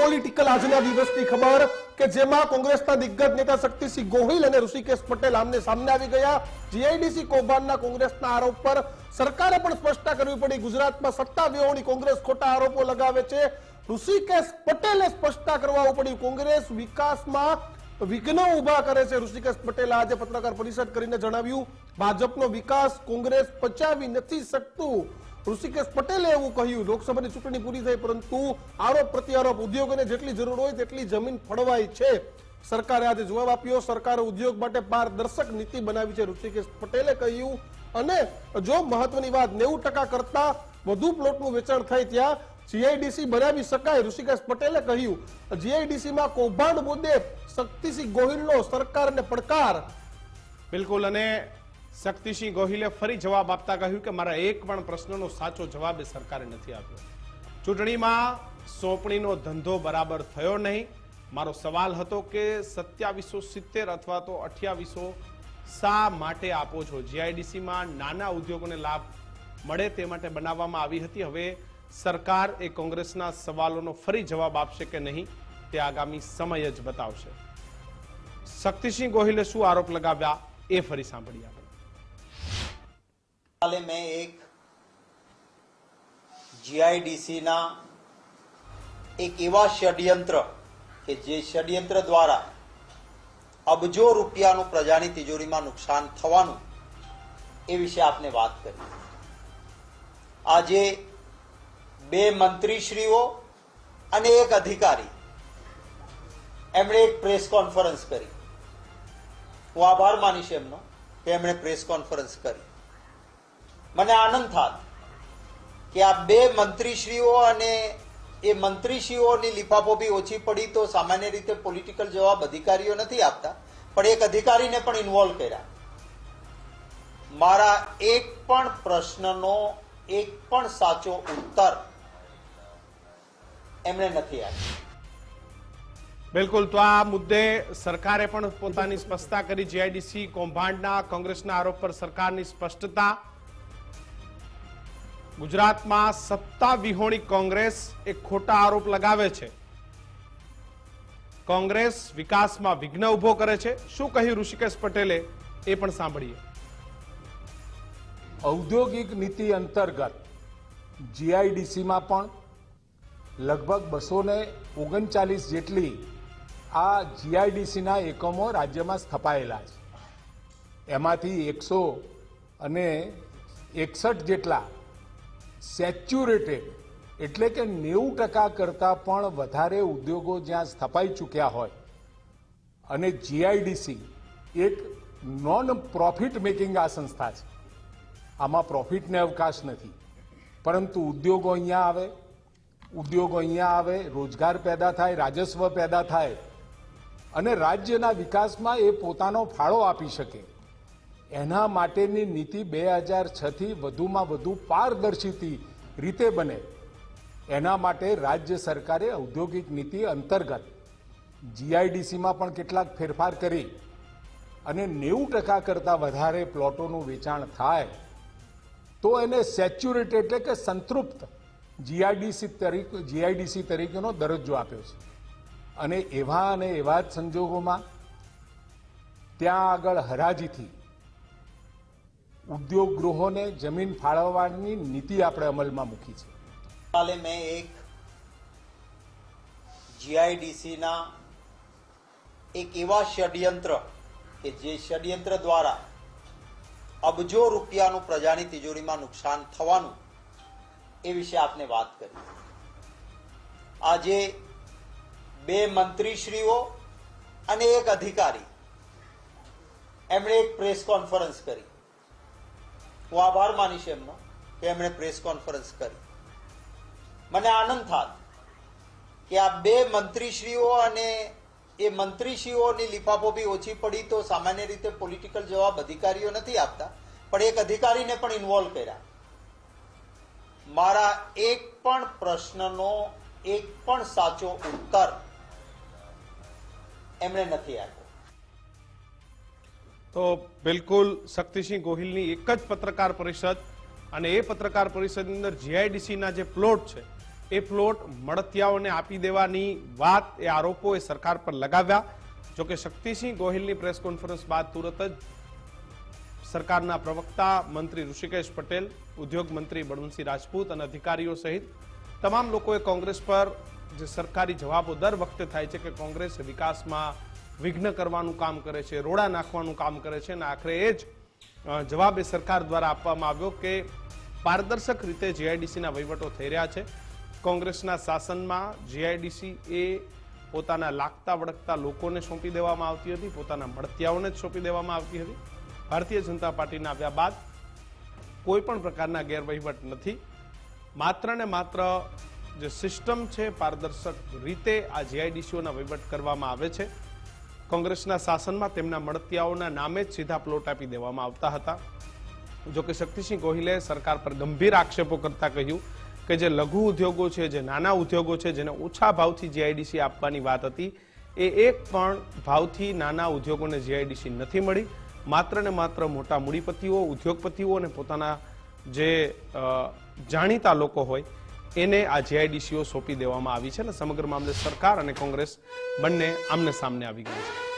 Political આજના દિવસની ખબર કે જેમાં કોંગ્રેસના દિગ્ગજ નેતા શક્તિસિંહ ગોહિલ અને ઋષિકેશ પટેલ આમને સામને આવી ગયા। જીઆઈડીસી કૌભાંડના કોંગ્રેસના આરોપ પર સરકારે પણ સ્પષ્ટતા કરવી પડી। ગુજરાતમાં સત્તા વિહોણી કોંગ્રેસ ખોટા આરોપો લગાવે છે। ઋષિકેશ પટેલે સ્પષ્ટતા કરવા પડી। કોંગ્રેસ વિકાસમાં વિઘ્નો ઉભા કરે છે। ઋષિકેશ પટેલે આજે પત્રકાર પરિષદ કરીને જણાવ્યું ભાજપનો વિકાસ કોંગ્રેસ પચાવી નથી શકતું। ઋષિકેશ પટેલે એવું કહ્યું લોકસભાની ચૂંટણી પૂરી થઈ પરંતુ આરોપ પ્રત્યારોપ ઉદ્યોગોને જેટલી જરૂર હોય તેટલી જમીન ફળવાઈ છે। સરકારે આજે જવાબ આપ્યો। સરકારે ઉદ્યોગ માટે પારદર્શક નીતિ બનાવી છે ઋષિકેશ પટેલે કહ્યું। અને જો મહત્વની વાત 90% કરતા વધુ પ્લોટનું વેચાણ થાય ત્યાં જીઆઈડીસી બનાવી શકાય। ઋષિકેશ પટેલે કહ્યું જીઆઈડીસીમાં કૌભાંડ મુદ્દે શક્તિસિંહ ગોહિલનો સરકારને પડકાર। બિલકુલ, અને શક્તિસિંહ ગોહિલે ફરી જવાબ આપતા કહ્યું કે મારા એક પણ પ્રશ્નનો સાચો જવાબ સરકારે નથી આપ્યો। ચૂંટણીમાં સોંપણીનો ધંધો બરાબર થયો નહીં। મારો સવાલ હતો કે 2770 અથવા તો 2800 શા માટે આપો છો? જીઆઈડીસીમાં નાના ઉદ્યોગોને લાભ મળે તે માટે બનાવવામાં આવી હતી। હવે સરકાર એ કોંગ્રેસના સવાલોનો ફરી જવાબ આપશે કે નહીં તે આગામી સમય જ બતાવશે। શક્તિસિંહ ગોહિલે શું આરોપ લગાવ્યા એ ફરી સાંભળીએ આપણે। हाल में एक जीआईडीसी ना एक एवा षड्यंत्र के जे षड्यंत्र द्वारा अबजो रूपियाનું પ્રજાની તિજોરીમાં નુકસાન થવાનું એ વિશે આપને વાત કરી। આજે બે મંત્રીશ્રીઓ અને એક અધિકારી એમણે એક પ્રેસ કોન્ફરન્સ કરી। હું આભાર માનીશ એમનો કે એમણે પ્રેસ કોન્ફરન્સ કરી। મને આનંદ થાત કે આ બે મંત્રીશ્રીઓ અને એ મંત્રીશ્રીઓની લિફાફો બી ઓછી પડી તો સામાન્ય રીતે પોલિટિકલ જવાબ અધિકારીઓ નથી આપતા પણ એક અધિકારીને પણ ઇન્વોલ્વ કર્યા। મારા એક પણ પ્રશ્નનો એક પણ સાચો ઉત્તર એમણે નથી આપ્યો। બિલકુલ, તો આ મુદ્દે સરકારે પણ પોતાની સ્પષ્ટતા કરી। જીઆઈડીસી કૌભાંડના કોંગ્રેસના આરોપ પર સરકારની સ્પષ્ટતા। ગુજરાતમાં સત્તા વિહોણી કોંગ્રેસ એક ખોટા આરોપ લગાવે છે। કોંગ્રેસ વિકાસમાં વિઘ્ન ઉભો કરે છે। શું કહ્યું ઋષિકેશ પટેલે એ પણ સાંભળીએ। ઔદ્યોગિક નીતિ અંતર્ગત જીઆઈડીસીમાં પણ લગભગ 239 જેટલી આ જીઆઈડીસીના એકમો રાજ્યમાં સ્થપાયેલા છે। એમાંથી 161 જેટલા સેચ્યુરેટેડ એટલે કે 90% કરતાં પણ વધારે ઉદ્યોગો જ્યાં સ્થપાઈ ચૂક્યા હોય અને જીઆઈડીસી એક નોન પ્રોફિટ મેકિંગ આ સંસ્થા છે। આમાં પ્રોફિટને અવકાશ નથી પરંતુ ઉદ્યોગો અહીંયા આવે રોજગાર પેદા થાય રાજસ્વ પેદા થાય અને રાજ્યના વિકાસમાં એ પોતાનો ફાળો આપી શકે। એના માટેની નીતિ 2006 થી વધુમાં વધુ પારદર્શી રીતે બને એના માટે રાજ્ય સરકારે ઔદ્યોગિક નીતિ અંતર્ગત જીઆઈડીસીમાં પણ કેટલાક ફેરફાર કરી અને 90% કરતાં વધારે પ્લોટોનું વેચાણ થાય તો એને સેચ્યુરેટેડ એટલે કે સંતૃપ્ત જીઆઈડીસી તરીકેનો દરજ્જો આપ્યો છે। અને એવા જ સંજોગોમાં ત્યાં આગળ હરાજીથી ઉદ્યોગ ગૃહોને જમીન ફાળવવાની નીતિ આપણે અમલમાં મૂકી છે। हाल में एक जीआईडीसी ना एक एवा षड्यंत्र કે જે ષડયંત્ર દ્વારા અબજો રૂપિયાનું પ્રજાની તિજોરીમાં નુકસાન થવાનું એ વિશે આપને વાત કરી। આજે બે મંત્રીશ્રીઓ અને એક અધિકારી એમણે એક પ્રેસ કોન્ફરન્સ કરી। હું આભાર માનીશ એમનો કે એમણે પ્રેસ કોન્ફરન્સ કરી। મને આનંદ થાત કે આ બે મંત્રીશ્રીઓ અને એ મંત્રીશ્રીઓની લિફાફો બી ઓછી પડી તો સામાન્ય રીતે પોલિટિકલ જવાબ અધિકારીઓ નથી આપતા પણ એક અધિકારીને પણ ઇન્વોલ્વ કર્યા। મારા એક પણ પ્રશ્નનો એક પણ સાચો ઉત્તર એમણે નથી આપ્યો। તો બિલકુલ શક્તિસિંહ ગોહિલની એક જ પત્રકાર પરિષદ અને એ પત્રકાર પરિષદની અંદર જીઆઈડીસીના જે પ્લોટ છે એ પ્લોટ મળતિયાઓને આપી દેવાની વાત, એ આરોપો એ સરકાર પર લગાવ્યા. જોકે શક્તિસિંહ ગોહિલની પ્રેસ કોન્ફરન્સ બાદ તુરત જ સરકારના પ્રવક્તા મંત્રી ઋષિકેશ પટેલ, ઉદ્યોગ મંત્રી બળવંતસિંહ રાજપૂત અને અધિકારીઓ સહિત તમામ લોકોએ કોંગ્રેસ પર જે સરકારી જવાબો દર વખતે થાય છે કે કોંગ્રેસ વિકાસમાં વિઘ્ન કરવાનું કામ કરે છે, રોડા નાખવાનું કામ કરે છે, અને આખરે એ જ જવાબ એ સરકાર દ્વારા આપવામાં આવ્યો કે પારદર્શક રીતે જીઆઈડીસીના વહીવટો થઈ રહ્યા છે. કોંગ્રેસના શાસનમાં જીઆઈડીસી એ પોતાના લાગતા વળગતા લોકોને સોંપી દેવામાં આવતી હતી, પોતાના મળતિયાઓને જ સોંપી દેવામાં આવતી હતી. ભારતીય જનતા પાર્ટીના આવ્યા બાદ કોઈ પણ પ્રકારના ગેરવહીવટ નથી. માત્ર ને માત્ર જે સિસ્ટમ છે, પારદર્શક રીતે આ જીઆઈડીસીઓના વહીવટ કરવામાં આવે છે. કોંગ્રેસના શાસનમાં તેમના મળતિયાઓના નામે જ સીધા પ્લોટ આપી દેવામાં આવતા હતા. જોકે શક્તિસિંહ ગોહિલે સરકાર પર ગંભીર આક્ષેપો કરતા કહ્યું કે જે લઘુ ઉદ્યોગો છે, જે નાના ઉદ્યોગો છે, જેને ઓછા ભાવથી જીઆઈડીસી આપવાની વાત હતી, એ એક પણ ભાવથી નાના ઉદ્યોગોને જીઆઈડીસી નથી મળી. માત્ર ને માત્ર મોટા મૂડીપતિઓ, ઉદ્યોગપતિઓ અને પોતાના જે જાણીતા લોકો હોય એને આ જીઆઈડીસીઓ સોંપી દેવામાં આવી છે. અને સમગ્ર મામલે સરકાર અને કોંગ્રેસ બંને આમને સામને આવી ગઈ છે.